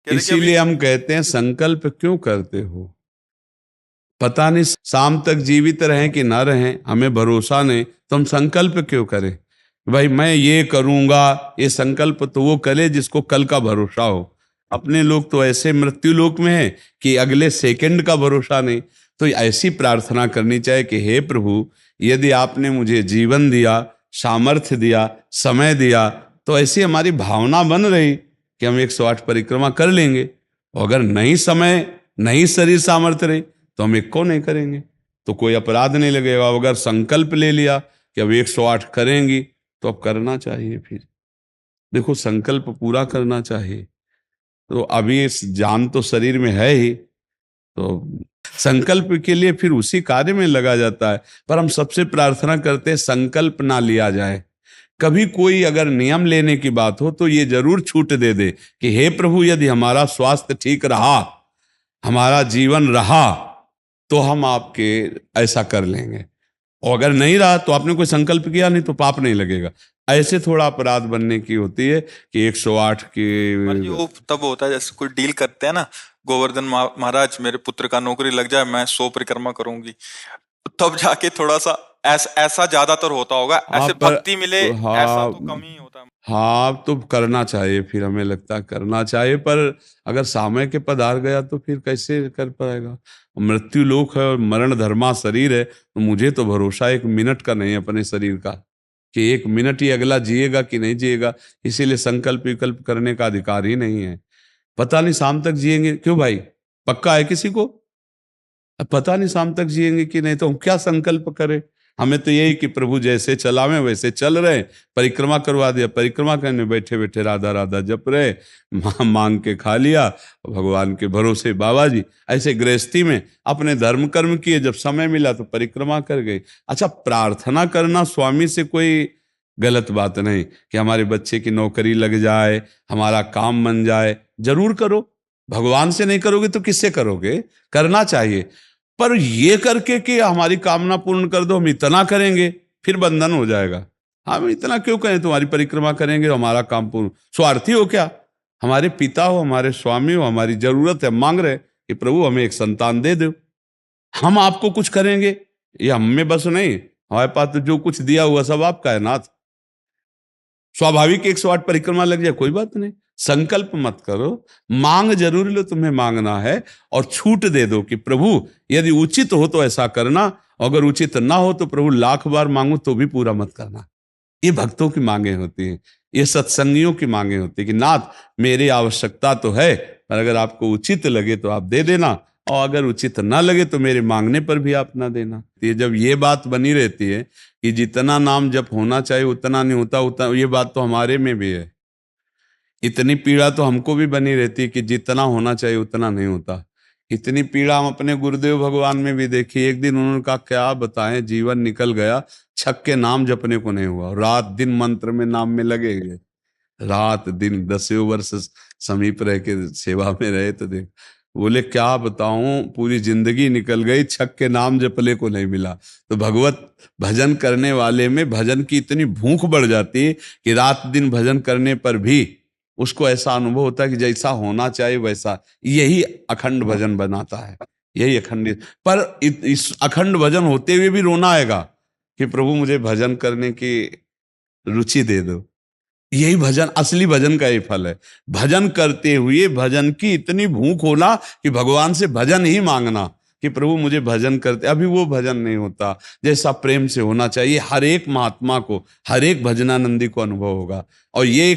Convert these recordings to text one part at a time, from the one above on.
कह रहे कि अभी इसीलिए हम कहते हैं संकल्प क्यों करते हो? पता नहीं शाम तक जीवित रहें कि ना रहें, हमें भरोसा नहीं, तो हम संकल्प क्यों करें? भाई मैं ये करूंगा, ये संकल्प तो वो करे जिसको कल का भरोसा हो। अपने लोग तो ऐसे मृत्यु लोक में है कि अगले सेकंड का भरोसा नहीं। तो ऐसी प्रार्थना करनी चाहिए कि हे प्रभु, यदि आपने मुझे जीवन दिया, सामर्थ्य दिया, समय दिया, तो ऐसी हमारी भावना बन रही कि हम 108 परिक्रमा कर लेंगे। और अगर नहीं समय, नहीं शरीर सामर्थ्य रही, तो हम एक को नहीं करेंगे, तो कोई अपराध नहीं लगेगा। अगर संकल्प ले लिया कि अब 108 करेंगी, तो अब करना चाहिए। फिर देखो, संकल्प पूरा करना चाहिए। तो अभी इस जान तो शरीर में है ही, तो संकल्प के लिए फिर उसी कार्य में लगा जाता है। पर हम सबसे प्रार्थना करते हैं संकल्प ना लिया जाए। कभी कोई अगर नियम लेने की बात हो तो ये जरूर छूट दे दे कि हे प्रभु, यदि हमारा स्वास्थ्य ठीक रहा, हमारा जीवन रहा, तो हम आपके ऐसा कर लेंगे। और अगर नहीं रहा तो आपने कोई संकल्प किया नहीं, तो पाप नहीं लगेगा। ऐसे थोड़ा अपराध बनने की होती है कि 108 की। महाराज जी वो तब होता है जैसे कोई डील करते हैं ना, गोवर्धन महाराज मेरे पुत्र का नौकरी लग जाए, मैं 100 परिक्रमा करूंगी, तब जाके थोड़ा सा ऐसा ज्यादातर होता होगा, हाँ ऐसे पर भक्ति मिले ऐसा हाँ, तो कम ही होता है। हाँ तो करना चाहिए, फिर हमें लगता है करना चाहिए। पर अगर समय के पधार गया तो फिर कैसे कर पाएगा? मृत्यु लोक है और मरण धर्मा शरीर है, तो मुझे तो भरोसा 1 मिनट का नहीं है अपने शरीर का कि 1 मिनट ही अगला जिएगा कि नहीं जिएगा। इसीलिए संकल्प विकल्प करने का अधिकार ही नहीं है। पता नहीं शाम तक जिएंगे क्यों भाई, पक्का है किसी को? अब पता नहीं शाम तक जिएंगे कि नहीं, तो हम क्या संकल्प करें? हमें तो यही कि प्रभु जैसे चलावे वैसे चल रहे। परिक्रमा करवा दिया, परिक्रमा करने बैठे बैठे राधा राधा जप रहे, मांग के खा लिया, भगवान के भरोसे बाबा जी। ऐसे गृहस्थी में अपने धर्म कर्म किए, जब समय मिला तो परिक्रमा कर गए। अच्छा, प्रार्थना करना स्वामी से कोई गलत बात नहीं कि हमारे बच्चे की नौकरी लग जाए, हमारा काम बन जाए, जरूर करो। भगवान से नहीं करोगे तो किससे करोगे? करना चाहिए। पर ये करके कि हमारी कामना पूर्ण कर दो, हम इतना करेंगे, फिर बंधन हो जाएगा। हम इतना क्यों करें, तुम्हारी परिक्रमा करेंगे तो हमारा काम पूर्ण? स्वार्थी हो क्या? हमारे पिता हो, हमारे स्वामी हो, हमारी जरूरत है, मांग रहे कि प्रभु हमें एक संतान दे दो, हम आपको कुछ करेंगे। ये हम में बस नहीं, हमारे पास तो जो कुछ दिया हुआ सब आपका है नाथ। स्वाभाविक 108 परिक्रमा लग जाए, कोई बात नहीं। संकल्प मत करो, मांग जरूर लो, तुम्हें मांगना है। और छूट दे दो कि प्रभु यदि उचित हो तो ऐसा करना, अगर उचित ना हो तो प्रभु लाख बार मांगो तो भी पूरा मत करना। ये भक्तों की मांगे होती हैं, ये सत्संगियों की मांगे होती है कि नाथ मेरी आवश्यकता तो है, पर अगर आपको उचित लगे तो आप दे देना, और अगर उचित ना लगे तो मेरे मांगने पर भी आप ना देना। ये जब ये बात बनी रहती है कि जितना नाम जप होना चाहिए उतना नहीं होता, उतना, ये बात तो हमारे में भी है। इतनी पीड़ा तो हमको भी बनी रहती है कि जितना होना चाहिए उतना नहीं होता। इतनी पीड़ा हम अपने गुरुदेव भगवान में भी देखी। एक दिन उन्होंने कहा क्या बताएं, जीवन निकल गया, छक के नाम जपने को नहीं हुआ, रात दिन मंत्र में नाम में लगे गए, रात दिन 10 वर्ष समीप रह के सेवा में रहे। तो देख, बोले क्या बताऊं, पूरी जिंदगी निकल गई, छक के नाम जपले को नहीं मिला। तो भगवत भजन करने वाले में भजन की इतनी भूख बढ़ जाती है कि रात दिन भजन करने पर भी उसको ऐसा अनुभव होता है कि जैसा होना चाहिए वैसा। यही अखंड भजन बनाता है, यही अखंड। पर इस अखंड भजन होते हुए भी रोना आएगा कि प्रभु मुझे भजन करने की रुचि दे दो। यही भजन, असली भजन का ही फल है। भजन करते हुए भजन की इतनी भूख होना कि भगवान से भजन ही मांगना कि प्रभु मुझे भजन करते। अभी वो भजन नहीं होता जैसा प्रेम से होना चाहिए। हर एक महात्मा को, हर एक भजनानंदी को अनुभव होगा। और ये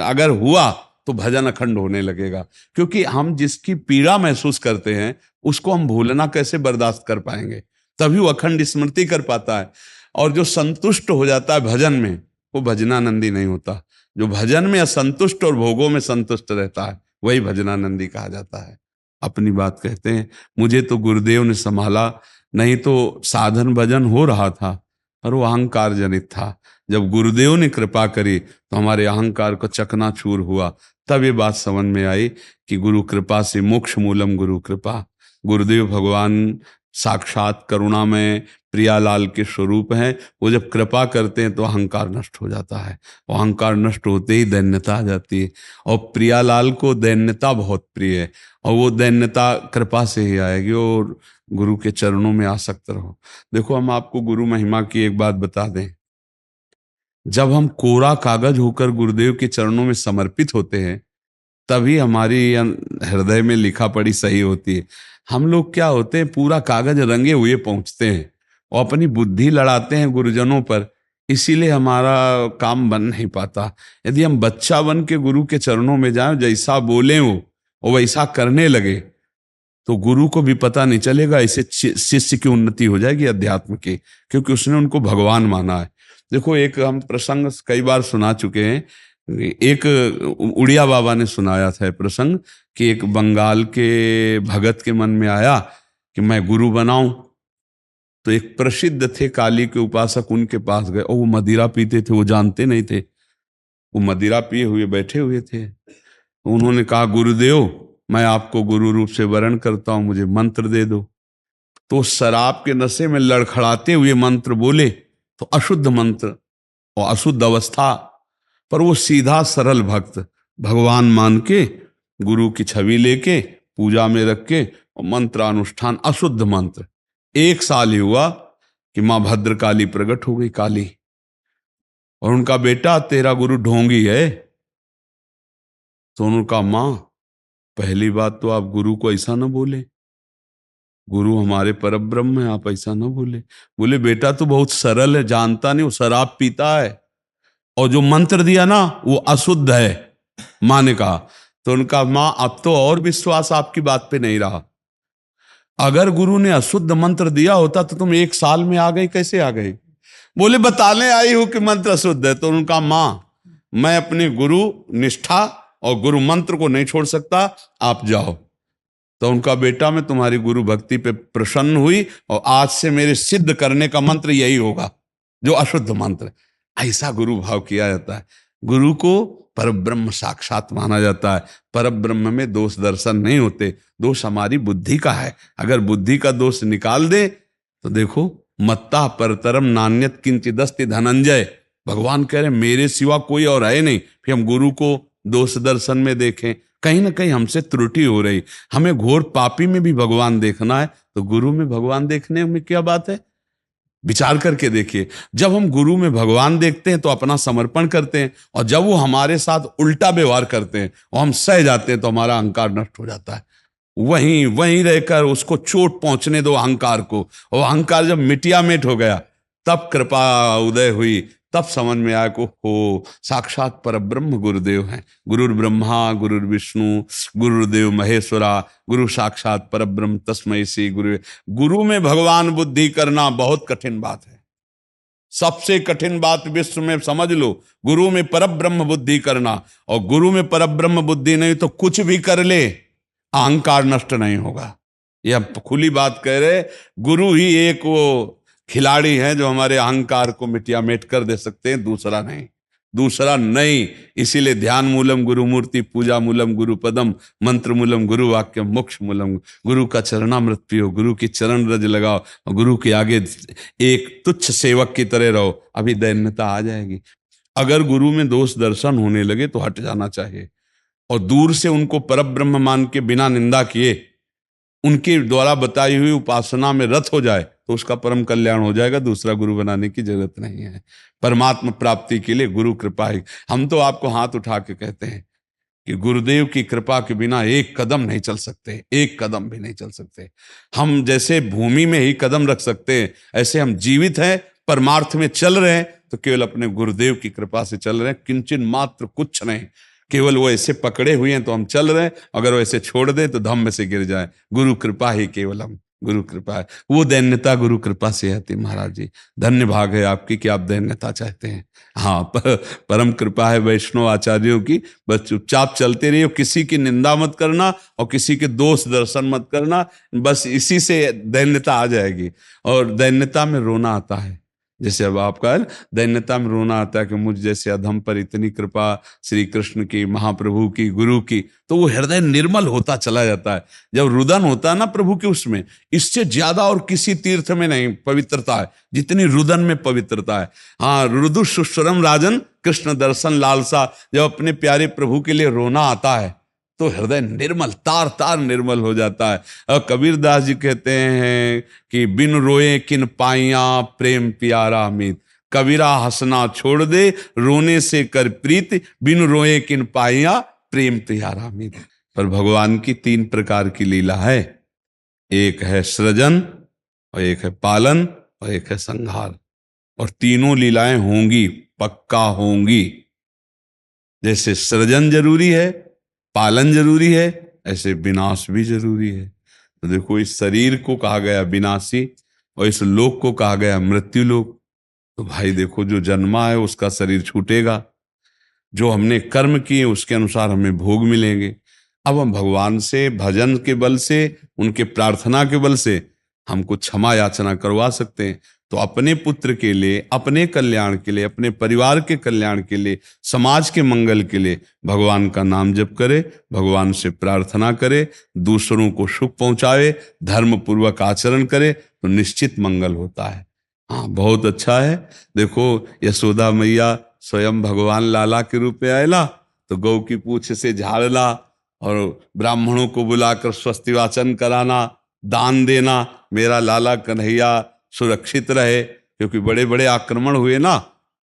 अगर हुआ तो भजन अखंड होने लगेगा। क्योंकि हम जिसकी पीड़ा महसूस करते हैं उसको हम भूलना कैसे बर्दाश्त कर पाएंगे? तभी वो अखंड स्मृति कर पाता है। और जो संतुष्ट हो जाता है भजन में, वो भजनानंदी नहीं होता। जो भजन में असंतुष्ट और भोगों में संतुष्ट रहता है वही भजनानंदी कहा जाता है। अपनी बात कहते हैं, मुझे तो गुरुदेव ने संभाला, नहीं तो साधन भजन हो रहा था, पर वो अहंकार जनित था। जब गुरुदेव ने कृपा करी तो हमारे अहंकार को चकनाचूर हुआ। तब ये बात समझ में आई कि गुरु कृपा से मोक्ष मूलम गुरु कृपा। गुरुदेव भगवान साक्षात करुणामय प्रियालाल के स्वरूप हैं। वो जब कृपा करते हैं तो अहंकार नष्ट हो जाता है, और अहंकार नष्ट होते ही दैन्यता आ जाती है। और प्रियालाल को दैन्यता बहुत प्रिय है, और वो दैन्यता कृपा से ही आएगी। और गुरु के चरणों में आसक्त रहो। देखो, हम आपको गुरु महिमा की एक बात बता दें। जब हम कोरा कागज होकर गुरुदेव के चरणों में समर्पित होते हैं, तभी हमारी हृदय में लिखा पढ़ी सही होती है। हम लोग क्या होते हैं, पूरा कागज रंगे हुए पहुंचते हैं और अपनी बुद्धि लड़ाते हैं गुरुजनों पर, इसीलिए हमारा काम बन नहीं पाता। यदि हम बच्चा बन के गुरु के चरणों में जाएं, जैसा बोले वो और वैसा करने लगे, तो गुरु को भी पता नहीं चलेगा। ऐसे शिष्य की उन्नति हो जाएगी अध्यात्म की, क्योंकि उसने उनको भगवान माना है। देखो, एक हम प्रसंग कई बार सुना चुके हैं। एक उड़िया बाबा ने सुनाया था प्रसंग कि एक बंगाल के भगत के मन में आया कि मैं गुरु बनाऊं। तो एक प्रसिद्ध थे काली के उपासक, उनके पास गए, और वो मदिरा पीते थे, वो जानते नहीं थे। वो मदिरा पिए हुए बैठे हुए थे। उन्होंने कहा, गुरुदेव, मैं आपको गुरु रूप से वरण करता हूं, मुझे मंत्र दे दो। तो शराब के नशे में लड़खड़ाते हुए मंत्र बोले, तो अशुद्ध मंत्र और अशुद्ध अवस्था, पर वो सीधा सरल भक्त भगवान मान के गुरु की छवि लेके पूजा में रख के और मंत्रानुष्ठान, अशुद्ध मंत्र। 1 साल ही हुआ कि मां भद्रकाली प्रकट हो गई, काली। और उनका बेटा, तेरा गुरु ढोंगी है। तो उनका, मां, पहली बात तो आप गुरु को ऐसा ना बोले, गुरु हमारे परब्रह्म है, आप ऐसा ना बोले। बोले, बेटा तू बहुत सरल है, जानता नहीं, वो शराब पीता है, और जो मंत्र दिया ना वो अशुद्ध है। मां ने कहा। तो उनका, मां, अब तो और विश्वास आपकी बात पे नहीं रहा। अगर गुरु ने अशुद्ध मंत्र दिया होता तो तुम 1 साल में आ गई, कैसे आ गई? बोले, बताने आई हूं कि मंत्र अशुद्ध है। तो उनका, मां, मैं अपने गुरु निष्ठा और गुरु मंत्र को नहीं छोड़ सकता, आप जाओ। तो उनका बेटा, मैं तुम्हारी गुरु भक्ति पे प्रसन्न हुई, और आज से मेरे सिद्ध करने का मंत्र यही होगा जो अशुद्ध मंत्र। ऐसा गुरु भाव किया जाता है। गुरु को परब्रह्म साक्षात माना जाता है। परब्रह्म में दोष दर्शन नहीं होते, दोष हमारी बुद्धि का है। अगर बुद्धि का दोष निकाल दे तो देखो, मत्ता परतरम नान्यत किंचिदस्ति धनंजय, भगवान कह रहे मेरे सिवा कोई और है नहीं। फिर हम गुरु को दोष दर्शन में देखें, कहीं ना कहीं हमसे त्रुटि हो रही। हमें घोर पापी में भी भगवान देखना है, तो गुरु में भगवान देखने में क्या बात है? विचार करके देखिए। जब हम गुरु में भगवान देखते हैं तो अपना समर्पण करते हैं, और जब वो हमारे साथ उल्टा व्यवहार करते हैं और हम सह जाते हैं तो हमारा अहंकार नष्ट हो जाता है। वहीं वहीं रहकर उसको चोट पहुंचने दो अहंकार को, और अहंकार जब मिटिया मिट हो गया, तब कृपा उदय हुई, तब समझ में आया को हो साक्षात परब्रह्म गुरुदेव हैं। गुरुर् ब्रह्मा गुरुर् विष्णु गुरुर्देव महेश्वरा, गुरु साक्षात परब्रह्म तस्मै श्री गुरु। गुरु में भगवान बुद्धि करना बहुत कठिन बात है, सबसे कठिन बात विश्व में, समझ लो। गुरु में परब्रह्म बुद्धि करना, और गुरु में परब्रह्म बुद्धि नहीं तो कुछ भी कर ले, अहंकार नष्ट नहीं होगा। यह खुली बात कह रहे। गुरु ही एक वो खिलाड़ी हैं जो हमारे अहंकार को मिटिया मेट कर दे सकते हैं, दूसरा नहीं, दूसरा नहीं। इसीलिए ध्यान मूलम गुरु मूर्ति, पूजा मूलम गुरु पदम, मंत्र मूलम गुरु वाक्यम, मोक्ष मूलम। गुरु का चरणामृत पियो, गुरु की चरण रज लगाओ, और गुरु के आगे एक तुच्छ सेवक की तरह रहो, अभी दैन्यता आ जाएगी। अगर गुरु में दोष दर्शन होने लगे तो हट जाना चाहिए, और दूर से उनको परब्रह्म मान के बिना निंदा किए उनके द्वारा बताई हुई उपासना में रत हो जाए तो उसका परम कल्याण हो जाएगा। दूसरा गुरु बनाने की जरूरत नहीं है। परमात्मा प्राप्ति के लिए गुरु कृपा ही। हम तो आपको हाथ उठा के कहते हैं कि गुरुदेव की कृपा के बिना एक कदम नहीं चल सकते, एक कदम भी नहीं चल सकते। हम जैसे भूमि में ही कदम रख सकते हैं, ऐसे हम जीवित हैं, परमार्थ में चल रहे हैं तो केवल अपने गुरुदेव की कृपा से चल रहे हैं, किंचन मात्र कुछ नहीं। केवल वो ऐसे पकड़े हुए हैं तो हम चल रहे हैं, अगर वो ऐसे छोड़ दे तो धम्म से गिर जाए। गुरु कृपा ही केवलम, गुरु कृपा है। वो दैन्यता गुरु कृपा से आती। महाराज जी, धन्य भाग है आपकी कि आप दैन्यता चाहते हैं। हाँ, परम कृपा है वैष्णव आचार्यों की। बस चुपचाप चलते रहिए, किसी की निंदा मत करना और किसी के दोष दर्शन मत करना, बस इसी से दैन्यता आ जाएगी। और दैन्यता में रोना आता है। जैसे अब आपका है, दैन्यता में रोना आता है कि मुझ जैसे अधम पर इतनी कृपा श्री कृष्ण की, महाप्रभु की, गुरु की, तो वो हृदय निर्मल होता चला जाता है। जब रुदन होता है ना प्रभु के, उसमें इससे ज्यादा और किसी तीर्थ में नहीं पवित्रता है जितनी रुदन में पवित्रता है। हाँ, रुदु सुश्रम राजन कृष्ण दर्शन लालसा, जब अपने प्यारे प्रभु के लिए रोना आता है तो हृदय निर्मल, तार तार निर्मल हो जाता है। और कबीर दास जी कहते हैं कि बिन रोए किन पाइया प्रेम प्यारा मीत, कबीरा हंसना छोड़ दे रोने से कर प्रीत, बिन रोए किन पाइया प्रेम प्यारा मीत। पर भगवान की 3 प्रकार की लीला है, एक है सृजन और एक है पालन और एक है संहार, और तीनों लीलाएं होंगी, पक्का होंगी। जैसे सृजन जरूरी है, पालन जरूरी है, ऐसे विनाश भी जरूरी है। तो देखो, इस शरीर को कहा गया विनाशी और इस लोक को कहा गया मृत्यु लोक। तो भाई देखो, जो जन्मा है उसका शरीर छूटेगा, जो हमने कर्म किए उसके अनुसार हमें भोग मिलेंगे। अब हम भगवान से भजन के बल से, उनके प्रार्थना के बल से हमको क्षमा याचना करवा सकते हैं। तो अपने पुत्र के लिए, अपने कल्याण के लिए, अपने परिवार के कल्याण के लिए, समाज के मंगल के लिए भगवान का नाम जप करे, भगवान से प्रार्थना करे, दूसरों को सुख पहुंचावे, धर्म पूर्वक आचरण करे, तो निश्चित मंगल होता है। हाँ, बहुत अच्छा है। देखो, यशोदा मैया स्वयं भगवान लाला के रूप में आयला तो गौ की पूंछ से झाड़ना और ब्राह्मणों को बुलाकर स्वस्ति वाचन कराना, दान देना, मेरा लाला कन्हैया सुरक्षित रहे। क्योंकि बड़े बड़े आक्रमण हुए ना,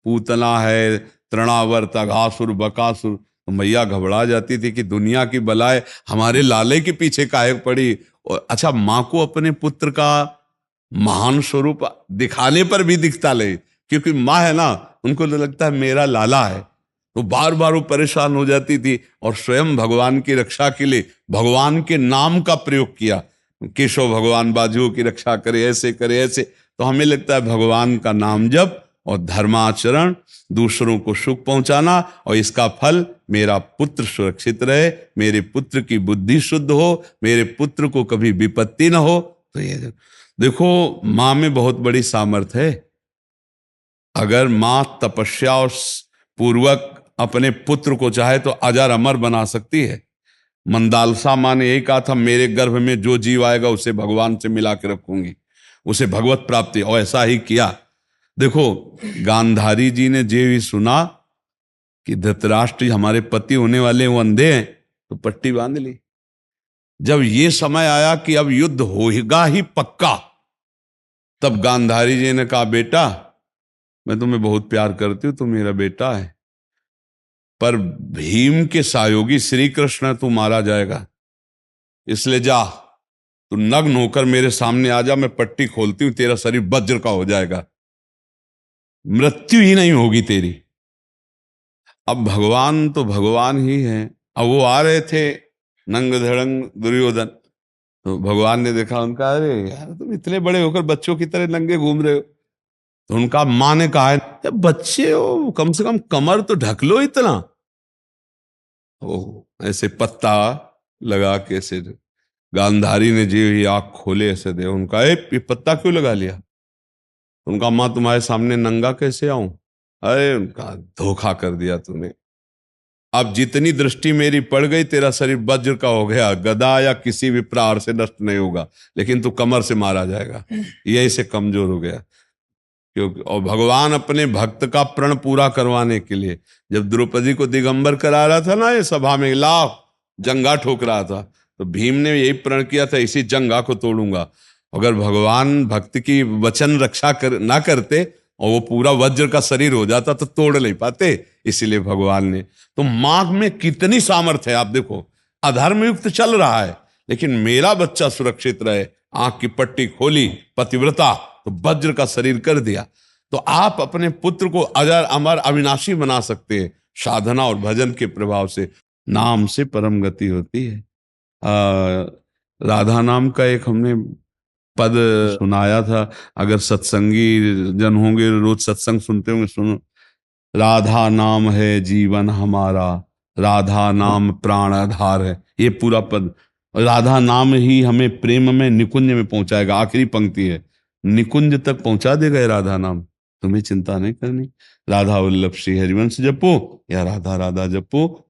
पूतना है, तृणावर्त, अघासुर, बकासुर, तो मैया घबरा जाती थी कि दुनिया की बलाएं हमारे लाले के पीछे काहे पड़ी। और अच्छा, माँ को अपने पुत्र का महान स्वरूप दिखाने पर भी दिखता ले, क्योंकि माँ है ना, उनको तो लगता है मेरा लाला है, तो बार बार वो परेशान हो जाती थी। और स्वयं भगवान की रक्षा के लिए भगवान के नाम का प्रयोग किया, केशव भगवान बाजुओं की रक्षा करे, ऐसे करे, ऐसे। तो हमें लगता है भगवान का नाम जप और धर्माचरण, दूसरों को सुख पहुंचाना, और इसका फल मेरा पुत्र सुरक्षित रहे, मेरे पुत्र की बुद्धि शुद्ध हो, मेरे पुत्र को कभी विपत्ति न हो। तो ये देखो, माँ में बहुत बड़ी सामर्थ्य है। अगर माँ तपस्या और पूर्वक अपने पुत्र को चाहे तो अजर अमर बना सकती है। मंदालसा माँ ने यही कहा था, मेरे गर्भ में जो जीव आएगा उसे भगवान से मिला के रखूंगी, उसे भगवत प्राप्ति, और ऐसा ही किया। देखो, गांधारी जी ने जे भी सुना कि धृतराष्ट्र हमारे पति होने वाले वो अंधे हैं, तो पट्टी बांध ली। जब ये समय आया कि अब युद्ध होगा ही पक्का, तब गांधारी जी ने कहा, बेटा मैं तुम्हें बहुत प्यार करती हूं, तुम मेरा बेटा है, पर भीम के सहयोगी श्री कृष्ण तू मारा जाएगा, इसलिए जा, तू नग्न होकर मेरे सामने आ जा, मैं पट्टी खोलती हूं, तेरा शरीर वज्र का हो जाएगा, मृत्यु ही नहीं होगी तेरी। अब भगवान तो भगवान ही है। अब वो आ रहे थे नंग धड़ंग दुर्योधन, तो भगवान ने देखा उनका, अरे यार तुम इतने बड़े होकर बच्चों की तरह नंगे घूम रहे हो। तो उनका माँ ने कहा है, बच्चे हो, कम से कम कमर तो ढक लो इतना। ओ ऐसे पत्ता लगा के ऐसे, गांधारी ने जी ही आंख खोले ऐसे दे, उनका ये पत्ता क्यों लगा लिया? उनका, माँ तुम्हारे सामने नंगा कैसे आऊं? अरे उनका, धोखा कर दिया तूने, अब जितनी दृष्टि मेरी पड़ गई, तेरा शरीर वज्र का हो गया, गदा या किसी भी प्रहार से नष्ट नहीं होगा, लेकिन तू कमर से मारा जाएगा, यही से कमजोर हो गया। क्योंकि और भगवान अपने भक्त का प्रण पूरा करवाने के लिए जब द्रौपदी को दिगंबर करा रहा था ना, ये सभा में लाभ जंगा ठोक रहा था, तो भीम ने यही प्रण किया था, इसी जंगा को तोड़ूंगा। अगर भगवान भक्त की वचन रक्षा ना करते और वो पूरा वज्र का शरीर हो जाता तो तोड़ नहीं पाते, इसीलिए भगवान ने। तो माँ में कितनी सामर्थ्य है, आप देखो, अधर्म युक्त चल रहा है लेकिन मेरा बच्चा सुरक्षित रहे, आंख की पट्टी खोली, पतिव्रता, तो वज्र का शरीर कर दिया। तो आप अपने पुत्र को अजर अमर अविनाशी बना सकते हैं साधना और भजन के प्रभाव से। नाम से परम गति होती है। राधा नाम का एक हमने पद सुनाया था, अगर सत्संगी जन होंगे, रोज सत्संग सुनते होंगे, सुनो, राधा नाम है जीवन हमारा, राधा नाम प्राण आधार है। ये पूरा पद, राधा नाम ही हमें प्रेम में निकुंज में पहुंचाएगा। आखिरी पंक्ति है, निकुंज तक पहुंचा देगा ये राधा नाम। तुम्हें चिंता नहीं करनी। राधा वल्लभ श्री हरिवंश जपो या राधा राधा जपो,